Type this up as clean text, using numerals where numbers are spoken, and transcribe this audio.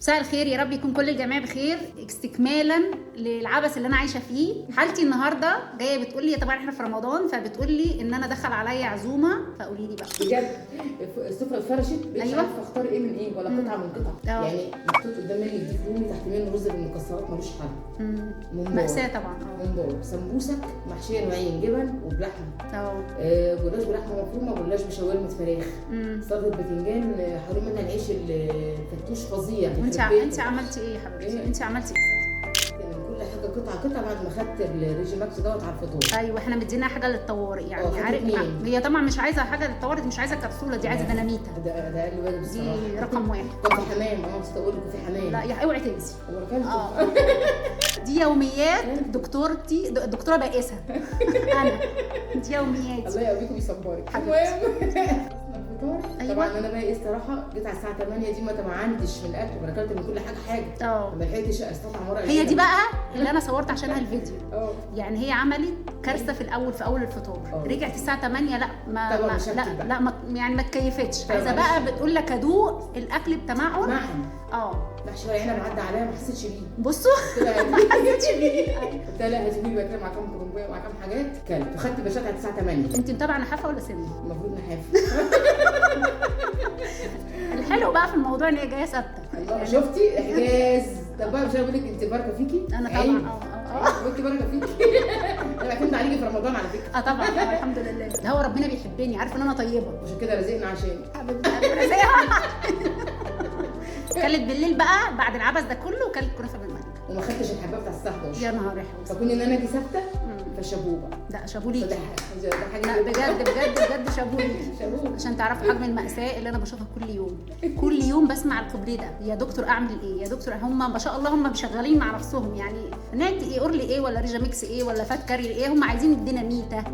مساء الخير، يا رب يكون كل الجميع بخير. استكمالا للعبث اللي انا عايشه فيه، حالتي النهارده جايه بتقول لي طبعا احنا في رمضان، فبتقول لي ان انا دخل عليا عزومه، فقولي لي بقى بجد السفره اتفرشت مش أيوة. عارفه اختار ايه من ايه، ولا قطعه من قطع. يعني محطوط قدام مني ديك رومي، تحت منه رز بالمكسرات ملوش حل. مأساة طبعا. ممبار سمبوسك محشيه نوعين، جبن وبلحمه. جلاش بلحمه مفرومه، جلاش بشاورما فراخ. سلطه بتنجان، حريم منها العيش الفتوش فظيع. انت عملتي ايه يا حبيبتي؟ انت عملتي ايه؟ كل حاجه قطعه بعد ما خدت الريجي ماكس دوت على الفطور. ايوه، احنا مديناها حاجه للطوارئ يعني. عارف هي طبعا مش عايزه حاجه للطوارئ، دي مش عايزه كبسوله، دي عايزه ديناميتا. ده اقل واجب الصراحه، دي رقم واحد. كان في حمام، نسيت اقول لك في حمام. لا يا اوعي تنسي. هو دي يوميات دكتورتي، دكتوره بائسه. انا دي يومياتي. الله يقويكم بيصبرك. أيوة. طبعا انا بقى الصراحه جيت على الساعه 8 دي ما تمعنتش من الاكل، وانا اكلت من كل حاجه. ما لحقتش استطعم ورق. هي دي بقى اللي انا صورت عشانها الفيديو. يعني هي عملت كارثه في اول الفطار. رجعت الساعه 8 لا يعني ما اتكيفتش، عايزه بقى بتقول لك ادوق الاكل بتمعن. محشي ورق عنب عدى عليا ما حسيتش بيه. بصوا ما حسيتش بيه. قلت لها هاتي لي بقى مع كام كرومبيه ومع كام حاجات، كلت وخدت باشات على الساعه 8. انت متابعه نحافه ولا سنه؟ المفروض نحاف. الحلو بقى في الموضوع ان هي جايه ثابته. الله شفتي احجاز. طب بقى مش انا بقول لك انت باركه فيكي؟ انا طبعا انت باركه فيكي. انا بعتمد عليكي في رمضان على فكره. طبعا الحمد لله. ده هو ربنا بيحبني، عارف ان انا طيبه، عشان كده رزقنا عشان كلت بالليل بقى بعد العبث ده كله، وكلت كنافه بالمانجا وما خدتش الحبايه بتاع الساعه 11. يا نهار احمد. فكون ان انا دي ثابته فشابوه بقى. لا شابوه ليكي. ده حاجه لا بجد شابوه ليكي. عشان تعرفوا حجم المأساة اللي انا بشوفها كل يوم بسمع الكوبليه ده. يا دكتور اعمل ايه؟ يا دكتور هم ما شاء الله هم شغالين مع نفسهم، يعني نعمل ايه؟ اورلي ايه ولا ريجا ميكس ايه ولا فات كاري ايه؟ هم عايزين الديناميتا.